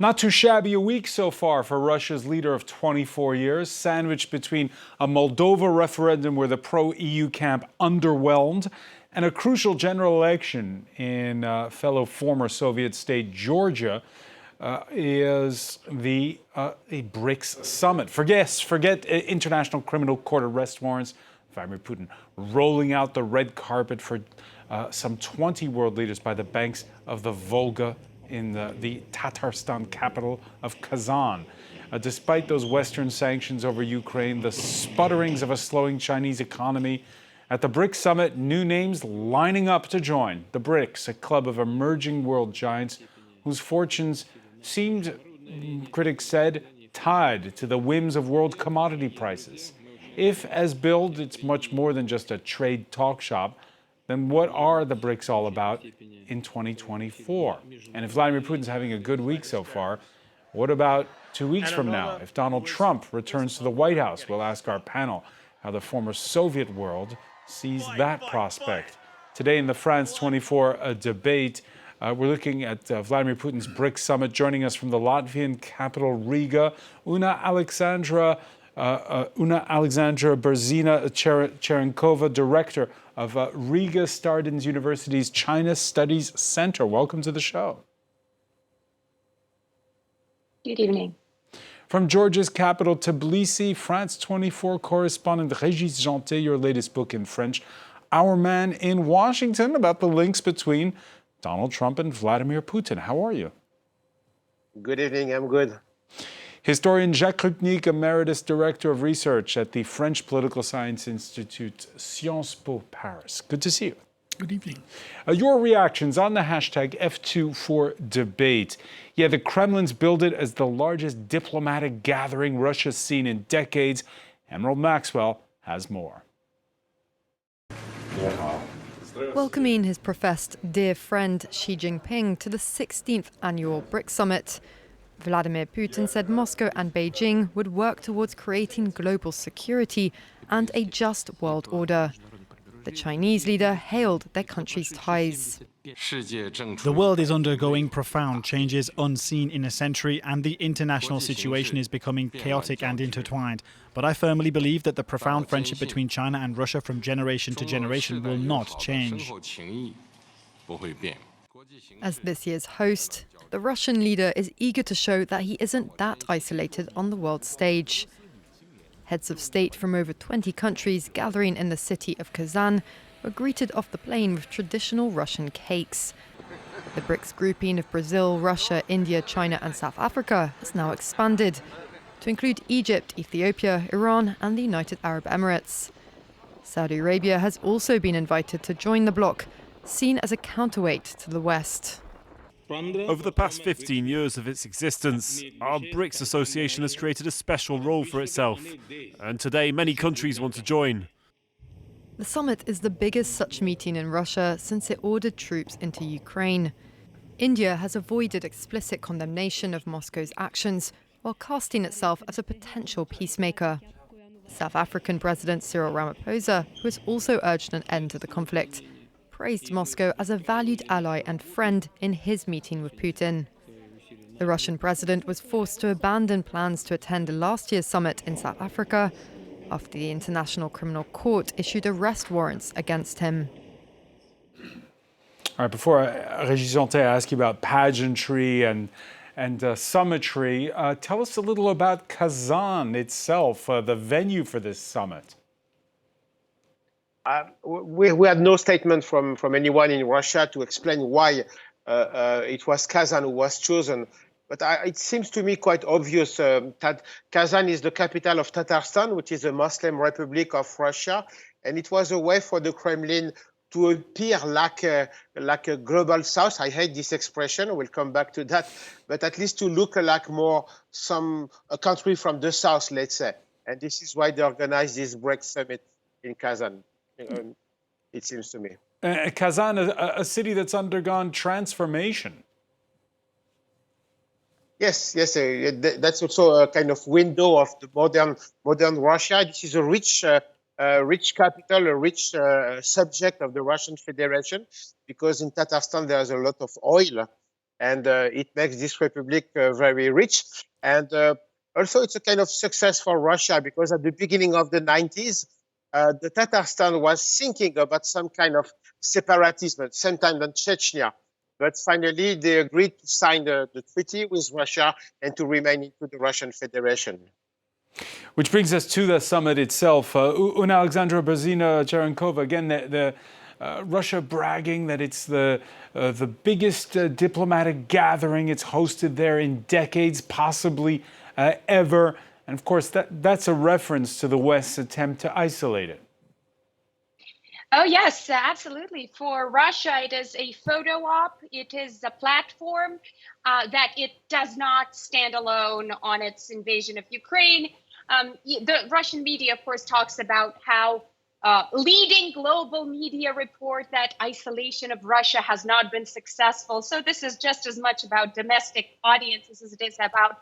Not too shabby a week so far for Russia's leader of 24 years, sandwiched between a Moldova referendum where the pro-EU camp underwhelmed and a crucial general election in fellow former Soviet state Georgia. Is a BRICS summit. Forget International Criminal Court arrest warrants. Vladimir Putin rolling out the red carpet for some 20 world leaders by the banks of the Volga in the Tatarstan capital of Kazan. Despite those Western sanctions over Ukraine, the sputterings of a slowing Chinese economy, at the BRICS summit, new names lining up to join. The BRICS, a club of emerging world giants whose fortunes seemed, critics said, tied to the whims of world commodity prices. If, as billed, it's much more than just a trade talk shop, then what are the BRICS all about in 2024? And if Vladimir Putin's having a good week so far, what about 2 weeks from now? If Donald Trump returns to the White House, we'll ask our panel how the former Soviet world sees that prospect. Today in the France 24 debate, we're looking at Vladimir Putin's BRICS summit. Joining us from the Latvian capital, Riga, Una Alexandra Berzina Cherenkova, director of Riga Stardens University's China Studies Center. Welcome to the show. Good evening. From Georgia's capital, Tbilisi, France 24 correspondent Régis Janté, your latest book in French, Our Man in Washington, about the links between Donald Trump and Vladimir Putin. How are you? Good evening, I'm good. Historian Jacques Krupnik, Emeritus Director of Research at the French Political Science Institute, Sciences Po Paris. Good to see you. Good evening. Your reactions on the hashtag F24debate. Yeah, the Kremlin's billed it as the largest diplomatic gathering Russia's seen in decades. Emerald Maxwell has more. Welcoming his professed dear friend Xi Jinping to the 16th annual BRICS summit, Vladimir Putin said Moscow and Beijing would work towards creating global security and a just world order. The Chinese leader hailed their country's ties. The world is undergoing profound changes unseen in a century, and the international situation is becoming chaotic and intertwined. But I firmly believe that the profound friendship between China and Russia from generation to generation will not change. As this year's host, the Russian leader is eager to show that he isn't that isolated on the world stage. Heads of state from over 20 countries gathering in the city of Kazan were greeted off the plane with traditional Russian cakes. The BRICS grouping of Brazil, Russia, India, China and South Africa has now expanded to include Egypt, Ethiopia, Iran and the United Arab Emirates. Saudi Arabia has also been invited to join the bloc, seen as a counterweight to the West. Over the past 15 years of its existence, our BRICS association has created a special role for itself. And today, many countries want to join. The summit is the biggest such meeting in Russia since it ordered troops into Ukraine. India has avoided explicit condemnation of Moscow's actions while casting itself as a potential peacemaker. South African President Cyril Ramaphosa, who has also urged an end to the conflict, praised Moscow as a valued ally and friend in his meeting with Putin. The Russian president was forced to abandon plans to attend last year's summit in South Africa after the International Criminal Court issued arrest warrants against him. All right, before Régis Janté, I ask you about pageantry and summitry, tell us a little about Kazan itself, the venue for this summit. We had no statement from anyone in Russia to explain why it was Kazan who was chosen. But it seems to me quite obvious that Kazan is the capital of Tatarstan, which is a Muslim republic of Russia. And it was a way for the Kremlin to appear like a global south. I hate this expression. We'll come back to that. But at least to look like more a country from the south, let's say. And this is why they organized this BRICS summit in Kazan. It seems to me. Kazan, a city that's undergone transformation. Yes. That's also a kind of window of the modern Russia. This is a rich capital, a rich subject of the Russian Federation, because in Tatarstan there's a lot of oil, and it makes this republic very rich. And also, it's a kind of success for Russia because at the beginning of the 90s, the Tatarstan was thinking about some kind of separatism, at the same time than Chechnya. But finally, they agreed to sign the treaty with Russia and to remain into the Russian Federation. Which brings us to the summit itself. Una Alexandra Berzina-Cherenkova, again, Russia bragging that it's the biggest diplomatic gathering it's hosted there in decades, possibly ever. And of course, that's a reference to the West's attempt to isolate it. Oh, yes, absolutely. For Russia, it is a photo op. It is a platform that it does not stand alone on its invasion of Ukraine. The Russian media, of course, talks about how leading global media report that isolation of Russia has not been successful. So this is just as much about domestic audiences as it is about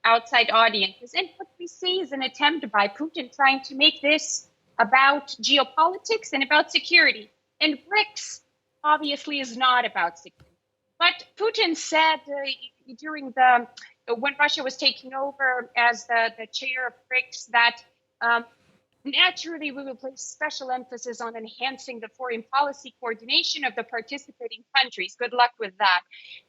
outside audiences. And what we see is an attempt by Putin trying to make this about geopolitics and about security. And BRICS obviously is not about security. But Putin said during when Russia was taking over as the chair of BRICS that naturally we will place special emphasis on enhancing the foreign policy coordination of the participating countries. Good luck with that.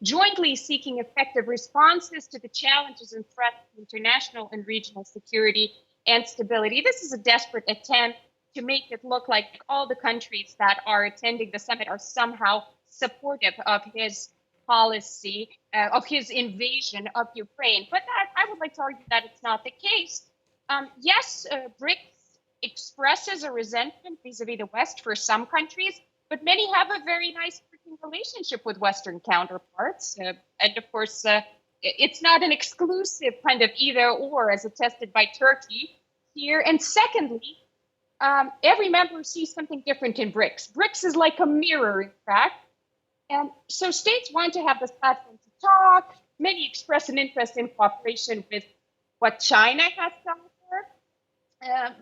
Jointly seeking effective responses to the challenges and threats to international and regional security and stability. This is a desperate attempt to make it look like all the countries that are attending the summit are somehow supportive of his policy, of his invasion of Ukraine. But I would like to argue that it's not the case. Yes, BRICS expresses a resentment vis-a-vis the West for some countries, but many have a very nice working relationship with Western counterparts. And of course, it's not an exclusive kind of either or, as attested by Turkey here. And secondly, every member sees something different in BRICS. BRICS is like a mirror, in fact. And so states want to have this platform to talk. Many express an interest in cooperation with what China has to offer.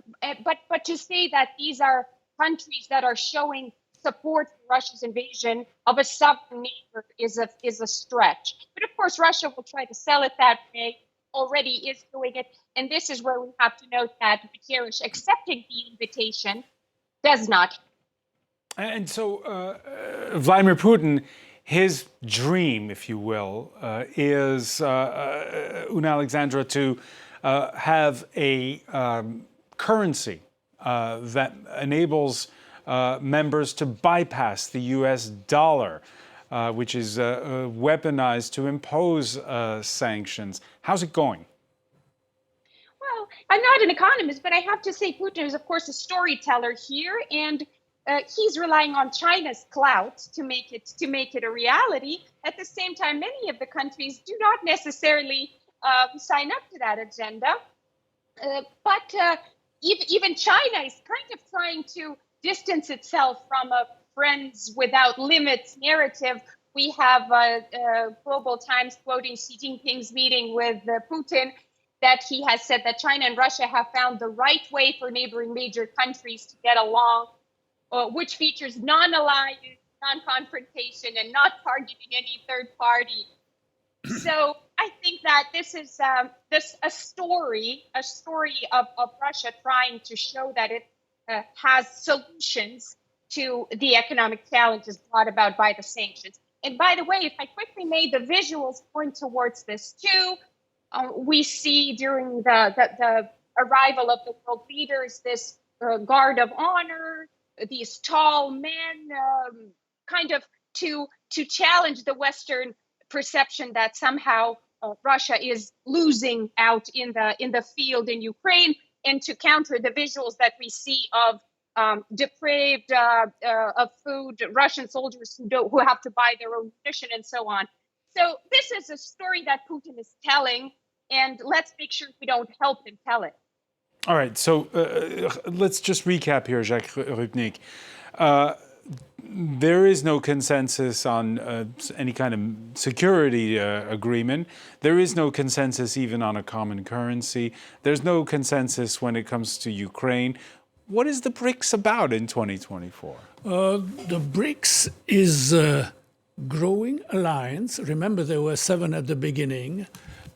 But to say that these are countries that are showing support for Russia's invasion of a sovereign neighbor is a stretch. But of course, Russia will try to sell it that way, already is doing it. And this is where we have to note that Guterres accepting the invitation does not. And so Vladimir Putin, his dream, if you will, is, Una Alexandra, to have a currency that enables members to bypass the US dollar, which is weaponized to impose sanctions. How's it going? Well, I'm not an economist, but I have to say Putin is, of course, a storyteller here, and he's relying on China's clout to make it a reality. At the same time, many of the countries do not necessarily sign up to that agenda. But even China is kind of trying to distance itself from a friends without limits narrative. We have Global Times quoting Xi Jinping's meeting with Putin, that he has said that China and Russia have found the right way for neighboring major countries to get along, which features non-alliance, non-confrontation, and not targeting any third party. So I think that this is a story of Russia trying to show that it has solutions to the economic challenges brought about by the sanctions. And by the way, if I quickly made the visuals point towards this too, we see during the arrival of the world leaders this guard of honor, these tall men, kind of to challenge the Western perception that somehow Russia is losing out in the field in Ukraine, and to counter the visuals that we see of depraved of food, Russian soldiers who have to buy their own nutrition and so on. So this is a story that Putin is telling, and let's make sure we don't help him tell it. All right, so let's just recap here, Jacques Rupnik. There is no consensus on any kind of security agreement. There is no consensus even on a common currency. There's no consensus when it comes to Ukraine. What is the BRICS about in 2024? The BRICS is growing alliance. Remember, there were 7 at the beginning.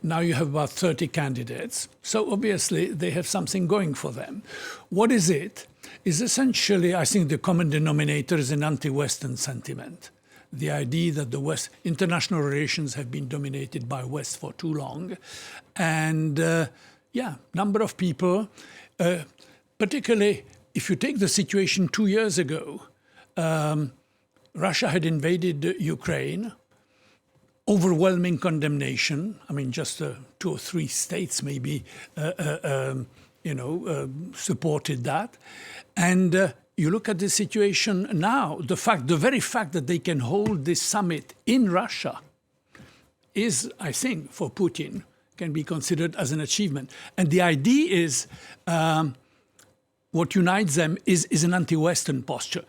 Now you have about 30 candidates. So obviously, they have something going for them. What is it? Is essentially, I think the common denominator is an anti-Western sentiment. The idea that the West, international relations have been dominated by West for too long. And number of people, particularly if you take the situation 2 years ago, Russia had invaded Ukraine, overwhelming condemnation. I mean, just 2 or 3 states maybe, supported that. And you look at the situation now, the very fact that they can hold this summit in Russia is, I think, for Putin, can be considered as an achievement. And the idea is what unites them is an anti-Western posture.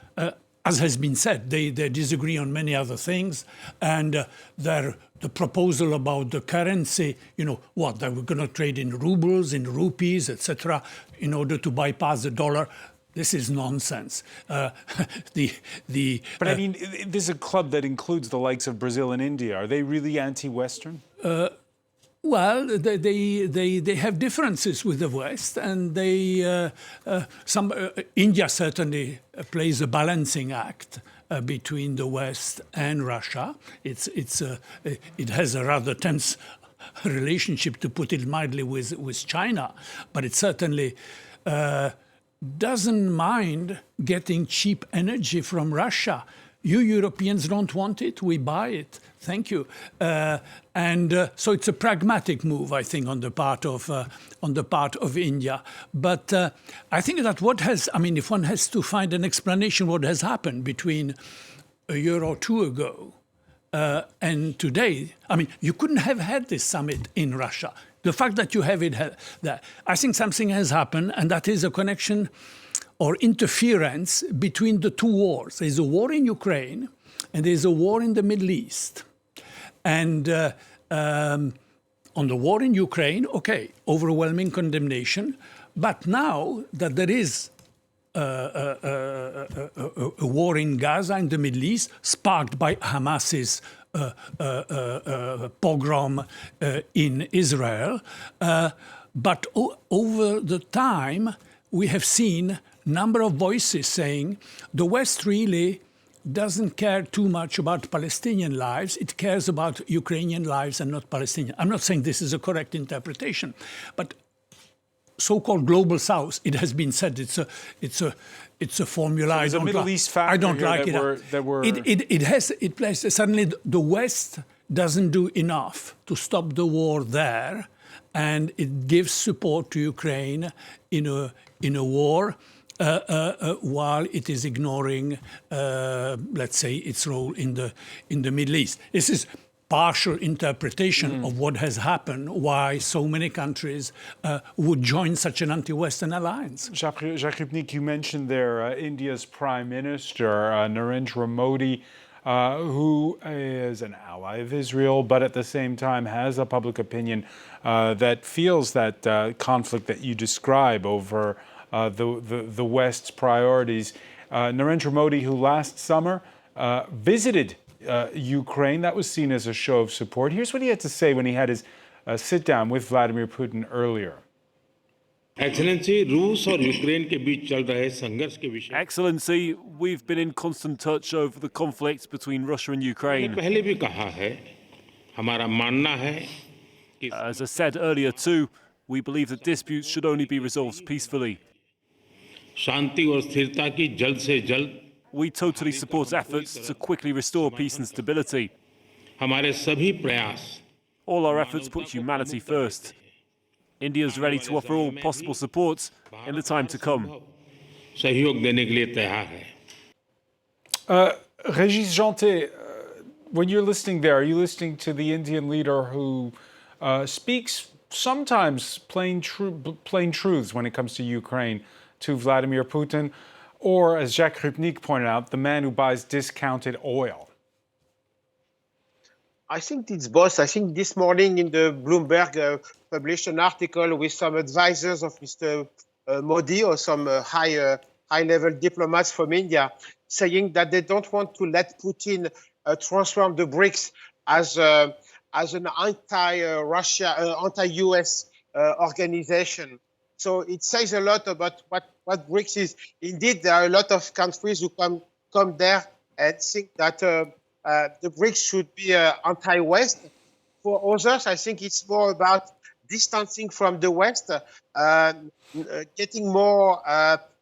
As has been said, they disagree on many other things, and the proposal about the currency, that we're going to trade in rubles, in rupees, etc., in order to bypass the dollar. This is nonsense. But I mean, this is a club that includes the likes of Brazil and India. Are they really anti-Western? Well, they have differences with the West, and India certainly plays a balancing act between the West and Russia. It has a rather tense relationship, to put it mildly, with China, but it certainly doesn't mind getting cheap energy from Russia. You Europeans don't want it, we buy it. Thank you. So it's a pragmatic move, I think, on the part of India. But I think that if one has to find an explanation what has happened between a year or 2 ago and today, you couldn't have had this summit in Russia. The fact that you have it there, I think something has happened, and that is a connection or interference between the 2 wars. There's a war in Ukraine, and there's a war in the Middle East. And on the war in Ukraine, overwhelming condemnation. But now that there is a war in Gaza, in the Middle East, sparked by Hamas's pogrom in Israel. But over the time, we have seen a number of voices saying the West really doesn't care too much about Palestinian lives. It cares about Ukrainian lives and not Palestinian. I'm not saying this is a correct interpretation, but so-called global South, it has been said it's a formula. So there's a Middle East factor. I don't like it. It plays suddenly the West doesn't do enough to stop the war there, and it gives support to Ukraine in a war. While it is ignoring, let's say, its role in the Middle East. This is partial interpretation of what has happened, why so many countries would join such an anti-Western alliance. Jacques Rupnik, you mentioned there India's Prime Minister, Narendra Modi, who is an ally of Israel, but at the same time has a public opinion that feels that conflict that you describe over the West's priorities. Narendra Modi, who last summer visited Ukraine, that was seen as a show of support. Here's what he had to say when he had his sit-down with Vladimir Putin earlier. Excellency, we've been in constant touch over the conflict between Russia and Ukraine. As I said earlier too, we believe that disputes should only be resolved peacefully. We totally support efforts to quickly restore peace and stability. All our efforts put humanity first. India is ready to offer all possible support in the time to come. Régis Janté, when you're listening there, are you listening to the Indian leader who speaks sometimes plain truths when it comes to Ukraine to Vladimir Putin, or, as Jacques Rupnik pointed out, the man who buys discounted oil? I think it's both. I think this morning in the Bloomberg published an article with some advisors of Mr. Modi or some high-level diplomats from India saying that they don't want to let Putin transform the BRICS as an anti-Russia, anti-US organization. So it says a lot about what BRICS is. Indeed, there are a lot of countries who come there and think that the BRICS should be anti-West. For others, I think it's more about distancing from the West, getting more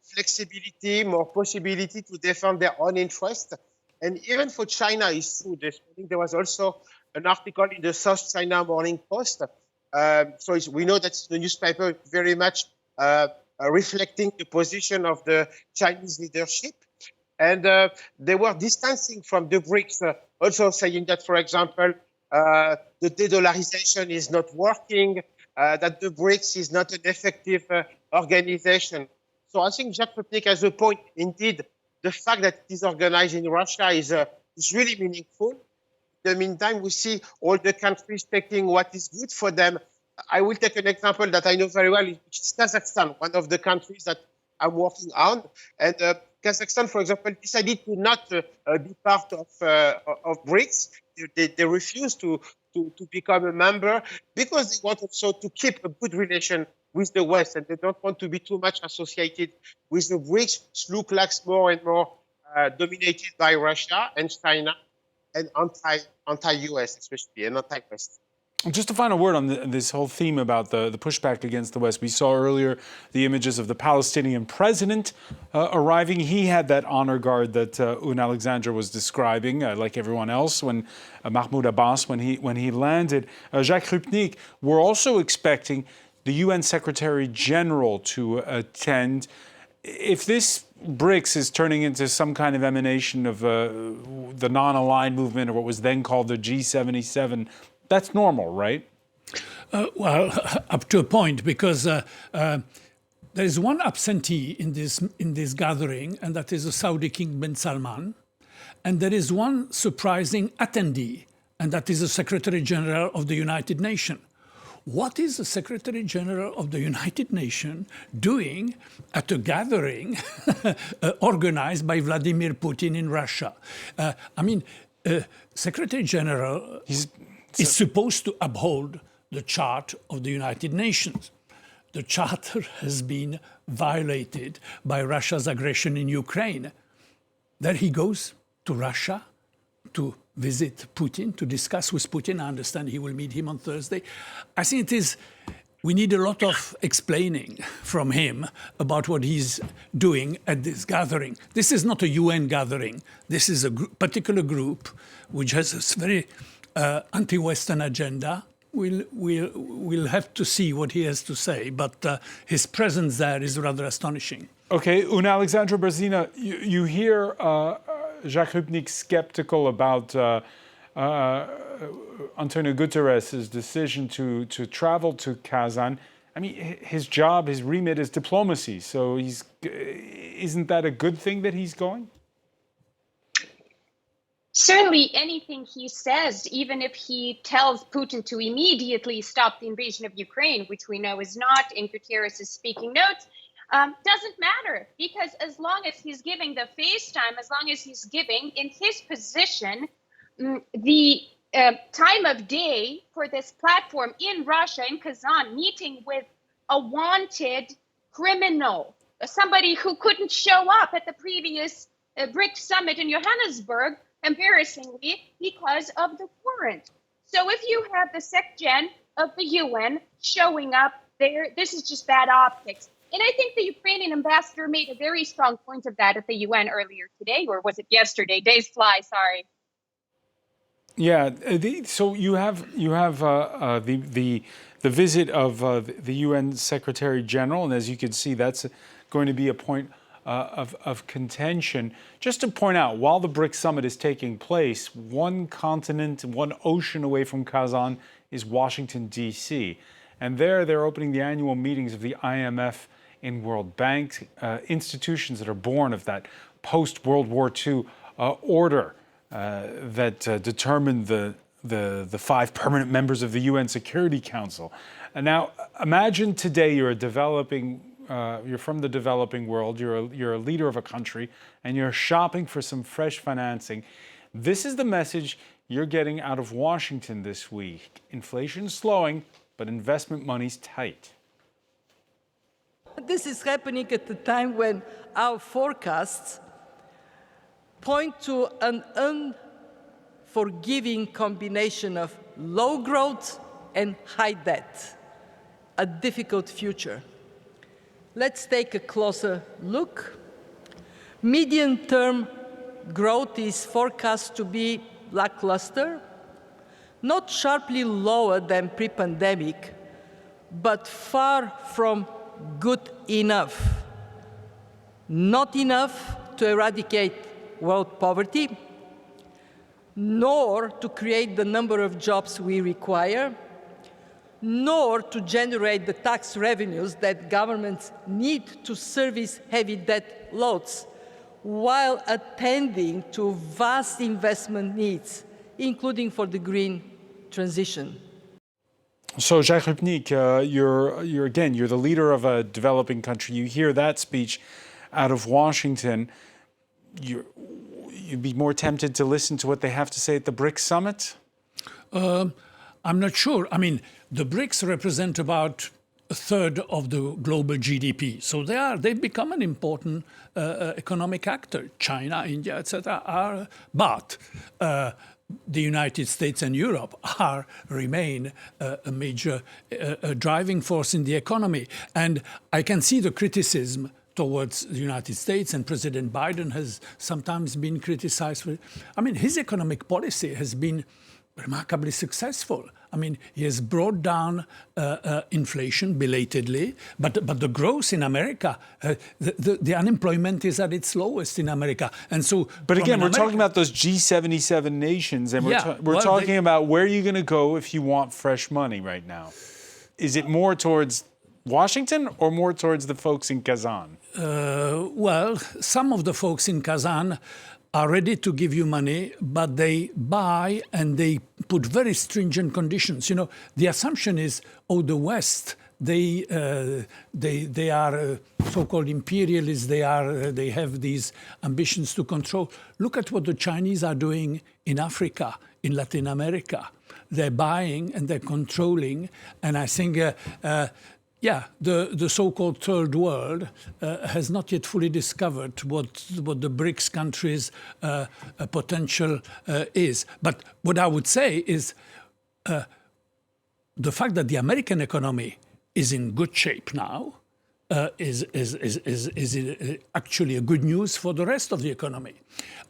flexibility, more possibility to defend their own interest. And even for China, it's true. I think there was also an article in the South China Morning Post. So we know that the newspaper very much reflecting the position of the Chinese leadership. And they were distancing from the BRICS, also saying that, for example, the de-dollarization is not working, that the BRICS is not an effective organization. So I think Jacques Rupnik has a point. Indeed, the fact that it is organized in Russia is really meaningful. In the meantime, we see all the countries taking what is good for them. I will take an example that I know very well, which is Kazakhstan, one of the countries that I'm working on. And Kazakhstan, for example, decided to not be part of BRICS. They refused to become a member because they want also to keep a good relation with the West, and they don't want to be too much associated with the BRICS, which look like more and more dominated by Russia and China, and anti-US especially, and anti-West. Just a final word on this whole theme about the pushback against the West. We saw earlier the images of the Palestinian president arriving. He had that honor guard that Un Alexandra was describing, like everyone else, when Mahmoud Abbas, when he landed. Jacques Rupnik, we're also expecting the UN Secretary General to attend. If this BRICS is turning into some kind of emanation of the non-aligned movement, or what was then called the G77, that's normal, right? Well, up to a point, because there is one absentee in this gathering, and that is the Saudi King bin Salman. And there is one surprising attendee, and that is the Secretary General of the United Nations. What is the Secretary General of the United Nations doing at a gathering organized by Vladimir Putin in Russia? Secretary General is supposed to uphold the Charter of the United Nations. The Charter has been violated by Russia's aggression in Ukraine. There he goes to Russia to visit Putin, to discuss with Putin. I understand he will meet him on Thursday. I think we need a lot of explaining from him about what he's doing at this gathering. This is not a UN gathering. This is a particular group which has a very anti-Western agenda. We'll have to see what he has to say, but his presence there is rather astonishing. Okay, Una Alexandra Brzezina, you hear Jacques Rupnik skeptical about Antonio Guterres' decision to travel to Kazan. I mean, his job, his remit is diplomacy, so isn't that a good thing that he's going? Certainly anything he says, even if he tells Putin to immediately stop the invasion of Ukraine, which we know is not in Guterres' speaking notes, doesn't matter, because as long as he's giving the face time, as long as he's giving in his position the time of day for this platform in Russia, in Kazan, meeting with a wanted criminal, somebody who couldn't show up at the previous BRICS summit in Johannesburg, embarrassingly, because of the warrant. So if you have the SecGen of the UN showing up there, this is just bad optics. And I think the Ukrainian ambassador made a very strong point of that at the UN earlier today, or was it yesterday? Days fly, sorry. Yeah, so you have the visit of the UN Secretary General, and as you can see, that's going to be a point of contention. Just to point out, while the BRICS summit is taking place, one continent, one ocean away from Kazan is Washington, D.C. And they're opening the annual meetings of the IMF and World Bank, institutions that are born of that post-World War II order that determined the 5 permanent members of the UN Security Council. And now, imagine today you're from the developing world, you're a leader of a country, and you're shopping for some fresh financing. This is the message you're getting out of Washington this week. Inflation's slowing, but investment money's tight. This is happening at a time when our forecasts point to an unforgiving combination of low growth and high debt, a difficult future. Let's take a closer look. Medium-term growth is forecast to be lackluster, not sharply lower than pre-pandemic, but far from good enough. Not enough to eradicate world poverty, nor to create the number of jobs we require, nor to generate the tax revenues that governments need to service heavy debt loads, while attending to vast investment needs, including for the green transition. So, Jacques Rupnik, you're the leader of a developing country. You hear that speech out of Washington. You'd be more tempted to listen to what they have to say at the BRICS summit? I'm not sure. I mean, the BRICS represent about a third of the global GDP. So they've become an important economic actor. China, India, etc. But the United States and Europe remain a major driving force in the economy. And I can see the criticism towards the United States, and President Biden has sometimes been criticized for it. I mean, his economic policy has been remarkably successful. I mean, he has brought down inflation belatedly, but the growth in America, the unemployment is at its lowest in America. And so, but again, we're talking about those G77 nations, and we're talking about where you're going to go if you want fresh money right now. Is it more towards Washington or more towards the folks in Kazan? Well, some of the folks in Kazan are ready to give you money, but they buy and they put very stringent conditions. You know, the assumption is, the West, they are so-called imperialists. They have these ambitions to control. Look at what the Chinese are doing in Africa, in Latin America. They're buying and they're controlling, and I think. The so-called third world has not yet fully discovered what the BRICS countries' potential is. But what I would say is the fact that the American economy is in good shape now is actually a good news for the rest of the economy.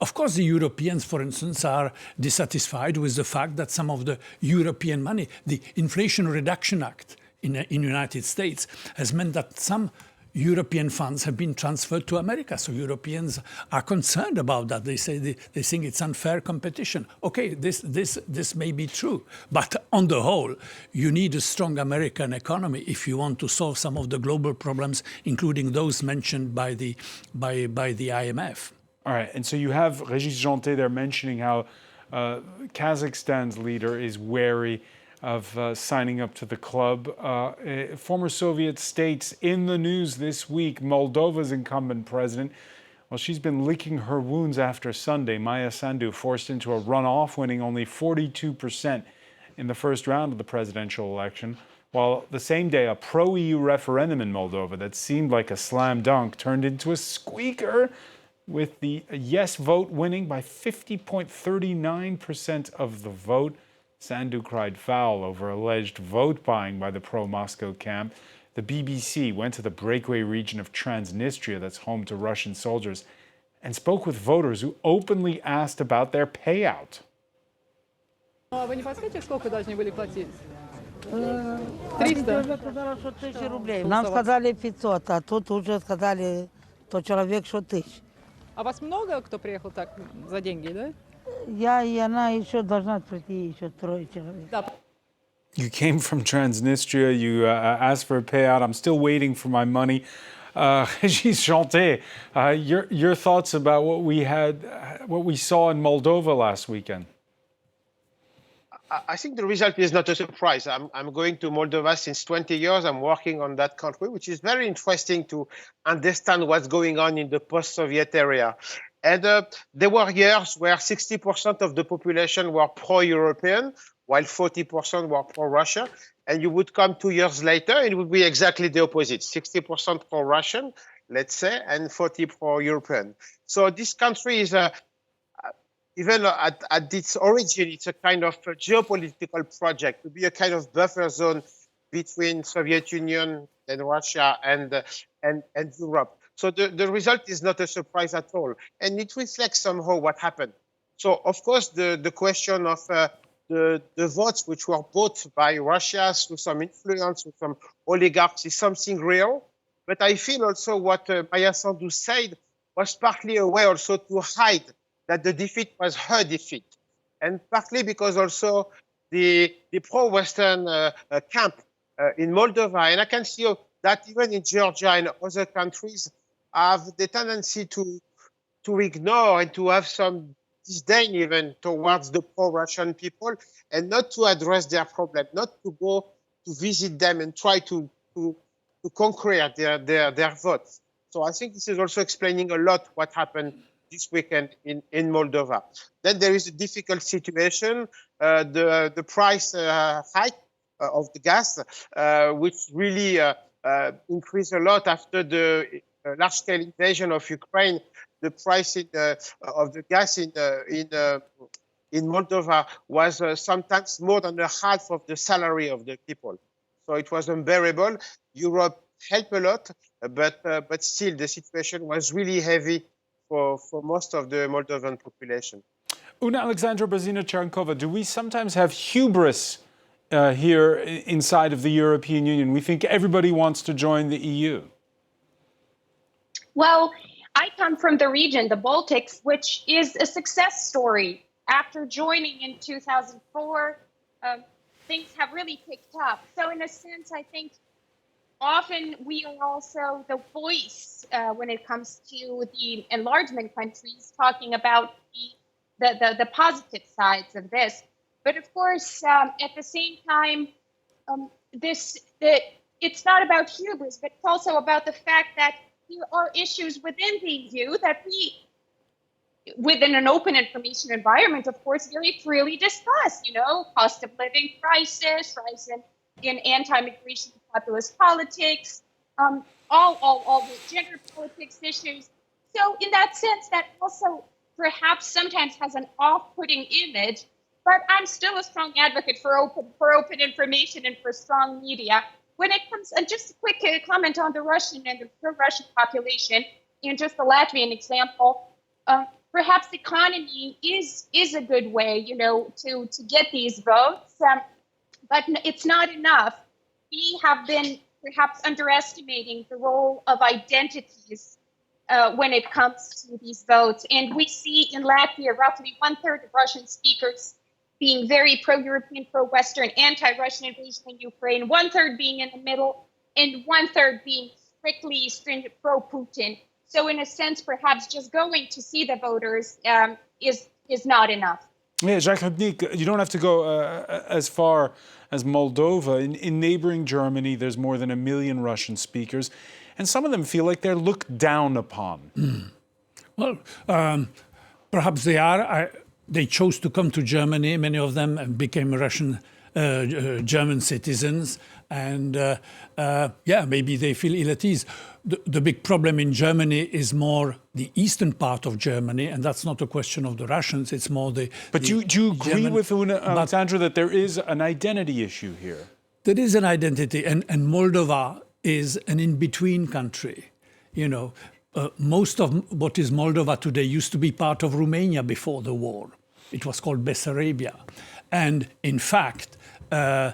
Of course, the Europeans, for instance, are dissatisfied with the fact that some of the European money, the Inflation Reduction Act, in the United States has meant that some European funds have been transferred to America. So Europeans are concerned about that. They say they think it's unfair competition. Okay, this may be true, but on the whole, you need a strong American economy if you want to solve some of the global problems, including those mentioned by the IMF. All right, and so you have Régis Janté there mentioning how Kazakhstan's leader is wary of signing up to the club. Former Soviet states in the news this week. Moldova's incumbent president, well, she's been licking her wounds after Sunday. Maya Sandu forced into a runoff, winning only 42% in the first round of the presidential election, while the same day a pro-EU referendum in Moldova that seemed like a slam dunk turned into a squeaker, with the yes vote winning by 50.39% of the vote. Sandu cried foul over alleged vote buying by the pro-Moscow camp. The BBC went to the breakaway region of Transnistria that's home to Russian soldiers and spoke with voters who openly asked about their payout. Вы не подскажете, сколько должны были платить? 300 рублей. Нам сказали 500, а тут уже сказали, то человек, что 1000. А вас много кто приехал так за деньги, да? Я и она еще должна прийти, еще 3 человек. You came from Transnistria, you asked for a payout. I'm still waiting for my money. Régis Janté, your thoughts about what we saw in Moldova last weekend? I think the result is not a surprise. I'm going to Moldova since 20 years. I'm working on that country, which is very interesting to understand what's going on in the post-Soviet area. And there were years where 60% of the population were pro-European, while 40% were pro-Russia. And you would come 2 years later, and it would be exactly the opposite, 60% pro-Russian, let's say, and 40 pro-European. So this country is, even at its origin, it's a kind of a geopolitical project to be a kind of buffer zone between Soviet Union and Russia and Europe. So the result is not a surprise at all. And it reflects somehow what happened. So, of course, the question of the votes which were bought by Russia through some influence, through some oligarchs, is something real. But I feel also what Maya Sandu said was partly a way also to hide that the defeat was her defeat. And partly because also the pro-Western camp in Moldova, and I can see that even in Georgia and other countries, have the tendency to ignore and to have some disdain even towards the pro-Russian people, and not to address their problem, not to go to visit them and try to conquer their votes. So I think this is also explaining a lot what happened this weekend in Moldova. Then there is a difficult situation, the price hike of the gas, which really increased a lot after the large-scale invasion of Ukraine. The price of the gas in Moldova was sometimes more than half of the salary of the people. So it was unbearable. Europe helped a lot, but still the situation was really heavy for most of the Moldovan population. Una Alexandra Brazina-Charnkova, do we sometimes have hubris here inside of the European Union? We think everybody wants to join the EU. Well, I come from the region, the Baltics, which is a success story. After joining in 2004, things have really picked up. So in a sense, I think often we are also the voice when it comes to the enlargement countries, talking about the positive sides of this. But of course, at the same time, it's not about hubris, but it's also about the fact that there are issues within the EU that we, within an open information environment, of course, very freely discuss, cost of living crisis, rise in anti-migration populist politics, all the gender politics issues. So in that sense, that also perhaps sometimes has an off-putting image, but I'm still a strong advocate for open information and for strong media. When it comes, and just a quick comment on the Russian and the pro-Russian population, in just the Latvian example, perhaps the economy is a good way, to get these votes, but it's not enough. We have been perhaps underestimating the role of identities when it comes to these votes. And we see in Latvia roughly 1/3 of Russian speakers being very pro-European, pro-Western, anti-Russian invasion in Ukraine, 1/3 being in the middle, and 1/3 being strictly stringent pro-Putin. So in a sense, perhaps just going to see the voters is not enough. Yeah, Jacques Rupnik, you don't have to go as far as Moldova. In neighboring Germany, there's more than 1 million Russian speakers, and some of them feel like they're looked down upon. Well, perhaps they are. They chose to come to Germany. Many of them became Russian, German citizens. And maybe they feel ill at ease. The big problem in Germany is more the eastern part of Germany, and that's not a question of the Russians, it's more the... But do you agree with Una Alexandra that there is an identity issue here? There is an identity, and Moldova is an in-between country. Most of what is Moldova today used to be part of Romania before the war. It was called Bessarabia. And in fact, a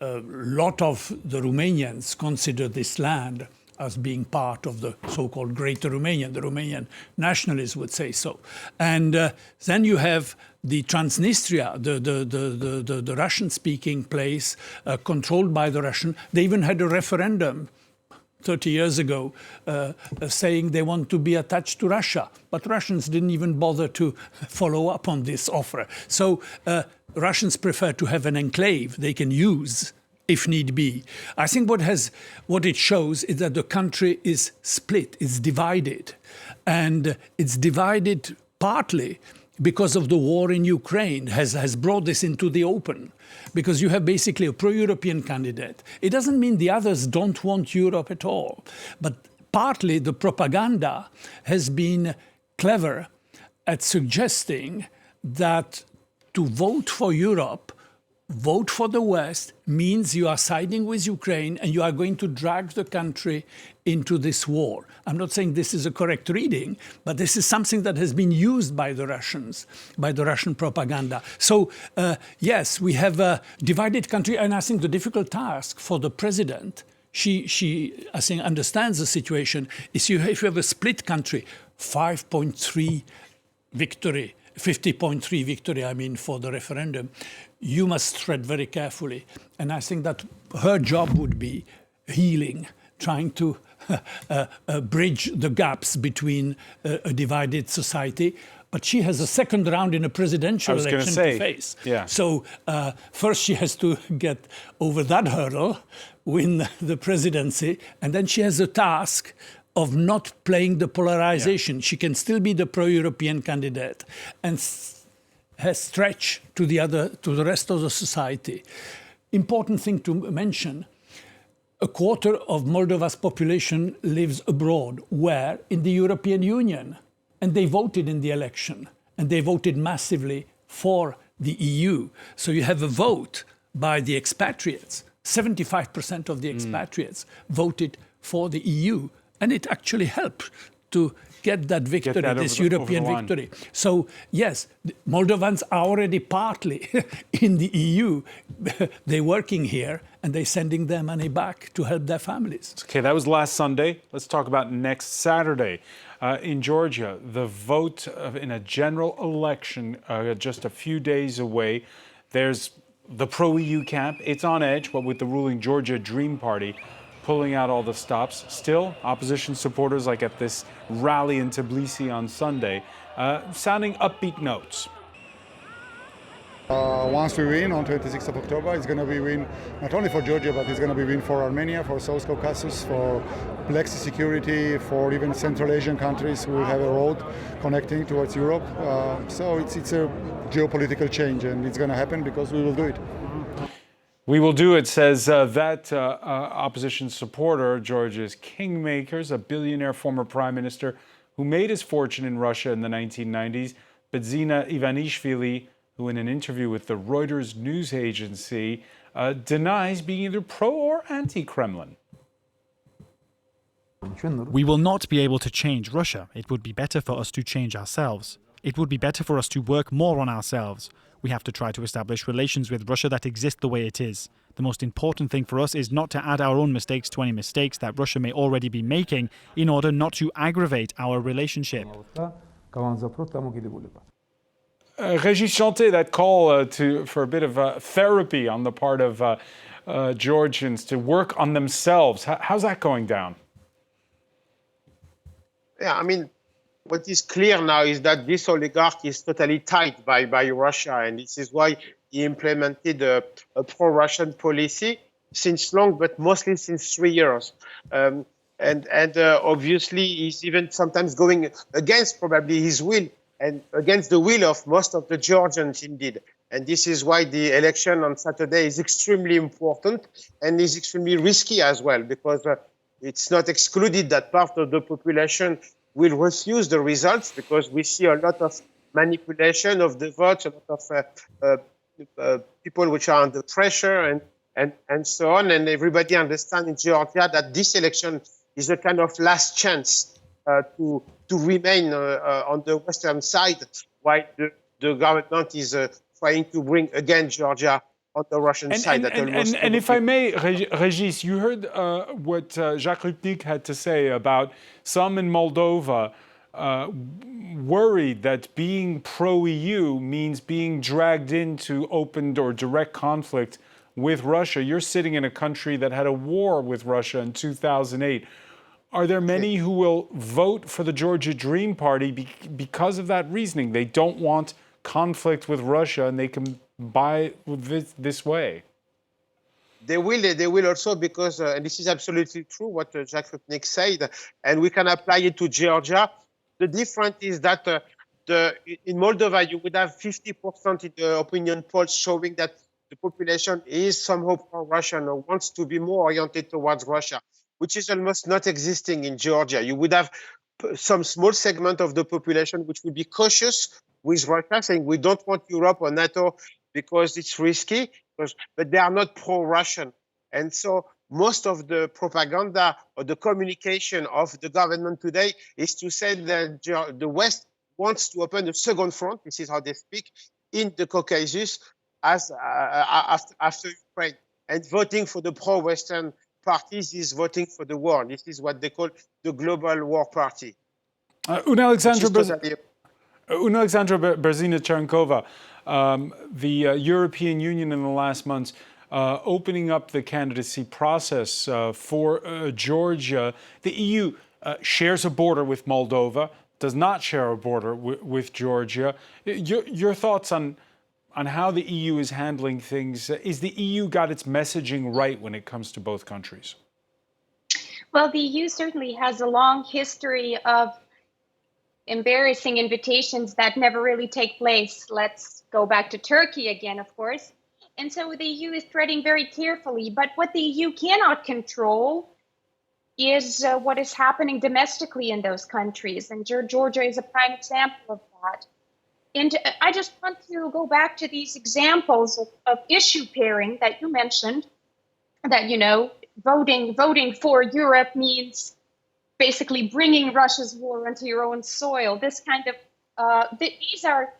lot of the Romanians consider this land as being part of the so-called Greater Romania. The Romanian nationalists would say so. And then you have the Transnistria, the Russian-speaking place controlled by the Russian. They even had a referendum 30 years ago, saying they want to be attached to Russia. But Russians didn't even bother to follow up on this offer. So Russians prefer to have an enclave they can use if need be. I think what it shows is that the country is split, it's divided. And it's divided partly because of the war in Ukraine has brought this into the open. Because you have basically a pro-European candidate. It doesn't mean the others don't want Europe at all. But partly the propaganda has been clever at suggesting that to vote for Europe, vote for the West, means you are siding with Ukraine and you are going to drag the country into this war. I'm not saying this is a correct reading, but this is something that has been used by the Russians, by the Russian propaganda. So, yes, we have a divided country, and I think the difficult task for the president, she I think, understands the situation, is if you have a split country, 5.3 victory, 50.3 victory, I mean, for the referendum, you must tread very carefully. And I think that her job would be healing, trying to bridge the gaps between a divided society. But she has a second round in a presidential election to face. Yeah. So first she has to get over that hurdle, win the presidency, and then she has a task of not playing the polarization. Yeah. She can still be the pro-European candidate and has stretch to the rest of the society. Important thing to mention, a quarter of Moldova's population lives abroad. Where? In the European Union. And they voted in the election. And they voted massively for the EU. So you have a vote by the expatriates. 75% of the expatriates voted for the EU. And it actually helped to get that victory, this European victory. So, yes, Moldovans are already partly in the EU. They're working here and they're sending their money back to help their families. Okay, that was last Sunday. Let's talk about next Saturday. In Georgia, the vote in a general election just a few days away. There's the pro-EU camp. It's on edge, but with the ruling Georgia Dream Party pulling out all the stops. Still, opposition supporters, like at this rally in Tbilisi on Sunday, sounding upbeat notes. Once we win on 26th of October, it's going to be win not only for Georgia, but it's going to be win for Armenia, for South Caucasus, for Black Sea security, for even Central Asian countries who will have a road connecting towards Europe. So it's a geopolitical change, and it's going to happen because we will do it. We will do it, says that opposition supporter, Georgia's kingmakers, a billionaire former prime minister who made his fortune in Russia in the 1990s, Bidzina Ivanishvili, who in an interview with the Reuters news agency denies being either pro or anti-Kremlin. We will not be able to change Russia. It would be better for us to change ourselves. It would be better for us to work more on ourselves. We have to try to establish relations with Russia that exist the way it is. The most important thing for us is not to add our own mistakes to any mistakes that Russia may already be making in order not to aggravate our relationship. Régis Chanté, that call for a bit of therapy on the part of Georgians to work on themselves. How's that going down? Yeah, I mean, what is clear now is that this oligarch is totally tied by Russia, and this is why he implemented a pro-Russian policy since long, but mostly since 3 years. And obviously, he's even sometimes going against probably his will and against the will of most of the Georgians, indeed. And this is why the election on Saturday is extremely important and is extremely risky as well, because it's not excluded that part of the population will refuse the results, because we see a lot of manipulation of the votes, a lot of people which are under pressure and so on. And everybody understands in Georgia that this election is a kind of last chance to remain on the Western side, while the government is trying to bring again Georgia on the Russian side. And if I may, Régis, you heard what Jacques Lupnik had to say about some in Moldova worried that being pro-EU means being dragged into open or direct conflict with Russia. You're sitting in a country that had a war with Russia in 2008. Are there many who will vote for the Georgia Dream Party because of that reasoning? They don't want conflict with Russia, and they can buy this way. They will also because, and this is absolutely true what Jacques Rupnik said, and we can apply it to Georgia. The difference is that in Moldova, you would have 50% in the opinion polls showing that the population is somehow pro-Russian or wants to be more oriented towards Russia, which is almost not existing in Georgia. You would have some small segment of the population which would be cautious with Russia, saying we don't want Europe or NATO because it's risky, but they are not pro-Russian. And so most of the propaganda or the communication of the government today is to say that the West wants to open a second front, this is how they speak, in the Caucasus as after Ukraine. And voting for the pro-Western parties is voting for the war. This is what they call the global war party. Una Alexandra Berzina-Cherenkova, the European Union in the last months opening up the candidacy process for Georgia. The EU shares a border with Moldova, does not share a border with Georgia. Your thoughts on how the EU is handling things? Is the EU got its messaging right when it comes to both countries? Well, the EU certainly has a long history of embarrassing invitations that never really take place. Let's go back to Turkey again, of course. And so the EU is treading very carefully. But what the EU cannot control is what is happening domestically in those countries. And Georgia is a prime example of that. And I just want to go back to these examples of issue pairing that you mentioned, that, you know, voting for Europe means basically bringing Russia's war onto your own soil. This kind of, these are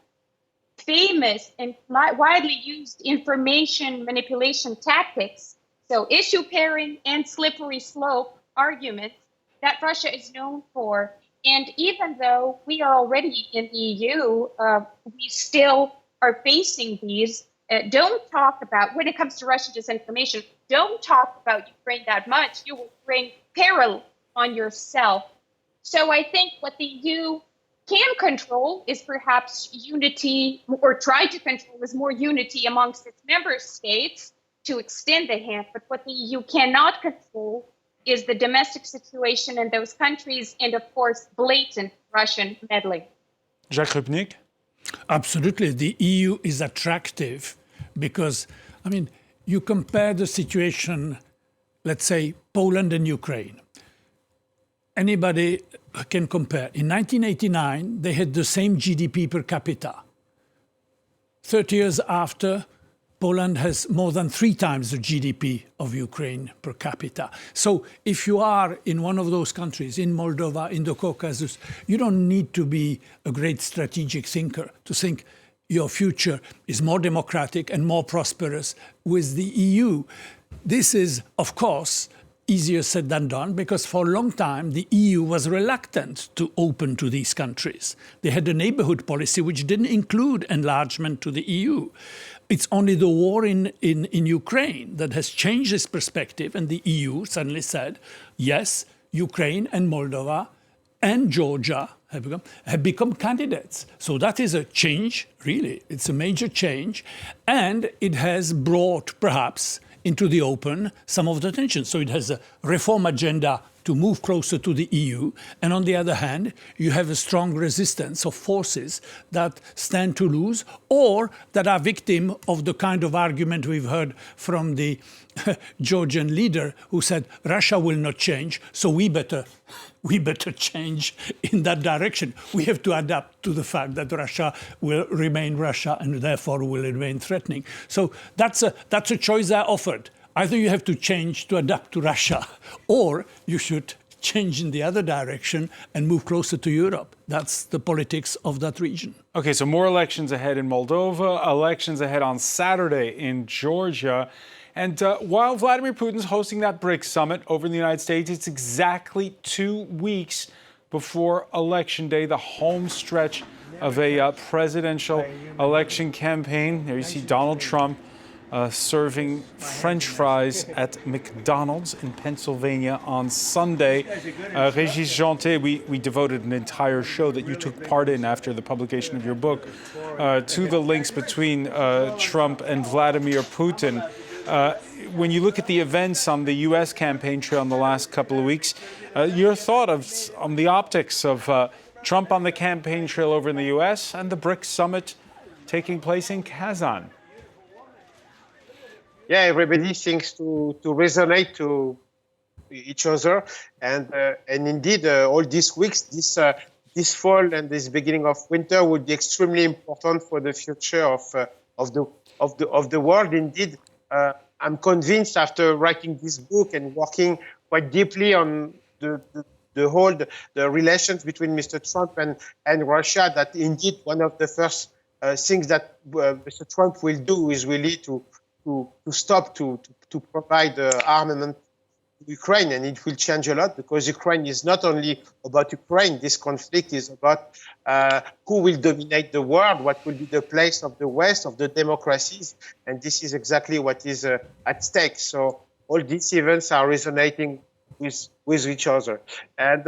famous and widely used information manipulation tactics. So issue pairing and slippery slope arguments that Russia is known for. And even though we are already in the EU, we still are facing these. Don't talk about, when it comes to Russian disinformation, don't talk about Ukraine that much. You will bring peril on yourself. So I think what the EU can control is perhaps unity, or try to control is more unity amongst its member states to extend the hand. But what the EU cannot control is the domestic situation in those countries and, of course, blatant Russian meddling. Jacques Rupnik? Absolutely. The EU is attractive because, I mean, you compare the situation, let's say, Poland and Ukraine. Anybody can compare. In 1989, they had the same GDP per capita. 30 years after, Poland has more than 3 times the GDP of Ukraine per capita. So if you are in one of those countries, in Moldova, in the Caucasus, you don't need to be a great strategic thinker to think your future is more democratic and more prosperous with the EU. This is, of course, easier said than done, because for a long time the EU was reluctant to open to these countries. They had a neighborhood policy which didn't include enlargement to the EU. It's only the war in Ukraine that has changed this perspective, and the EU suddenly said, yes, Ukraine and Moldova and Georgia have become candidates. So that is a change, really. It's a major change, and it has brought, perhaps, into the open some of the tension. So it has a reform agenda to move closer to the EU. And on the other hand, you have a strong resistance of forces that stand to lose or that are victim of the kind of argument we've heard from the Georgian leader who said, Russia will not change, so we better change in that direction. We have to adapt to the fact that Russia will remain Russia and therefore will remain threatening. So that's a choice they're offered. Either you have to change to adapt to Russia, or you should change in the other direction and move closer to Europe. That's the politics of that region. Okay, so more elections ahead in Moldova, elections ahead on Saturday in Georgia. And while Vladimir Putin's hosting that BRICS summit over in the United States, it's exactly 2 weeks before Election Day, the home stretch of a presidential election campaign. There you see Donald Trump serving French fries at McDonald's in Pennsylvania on Sunday. Régis Janté, we devoted an entire show that you took part in after the publication of your book to the links between Trump and Vladimir Putin. when you look at the events on the U.S. campaign trail in the last couple of weeks, your thought on the optics of Trump on the campaign trail over in the U.S. and the BRICS summit taking place in Kazan? Yeah, everybody seems to resonate to each other, and indeed, all these weeks, this fall and this beginning of winter would be extremely important for the future of the world. Indeed, I'm convinced after writing this book and working quite deeply on the relations between Mr. Trump and Russia, that indeed one of the first things that Mr. Trump will do is really to stop to provide armament to Ukraine, and it will change a lot, because Ukraine is not only about Ukraine. This conflict is about who will dominate the world, what will be the place of the West, of the democracies, and this is exactly what is at stake. So all these events are resonating with each other. And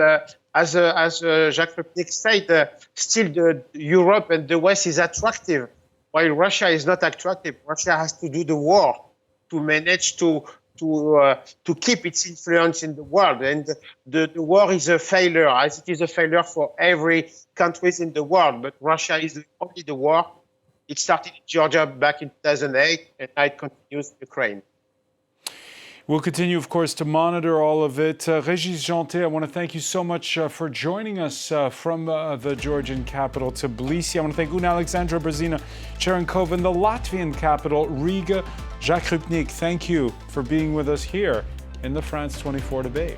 as Jacques Rupnik said, still Europe and the West is attractive, while Russia is not attractive. Russia has to do the war to manage to keep its influence in the world. And the war is a failure, as it is a failure for every country in the world. But Russia is only the war. It started in Georgia back in 2008, and now it continues in Ukraine. We'll continue, of course, to monitor all of it. Régis Janté, I want to thank you so much for joining us from the Georgian capital Tbilisi. I want to thank Una Alexandra Brzezina Cherenkova in the Latvian capital, Riga. Jacques Rupnik, thank you for being with us here in the France 24 debate.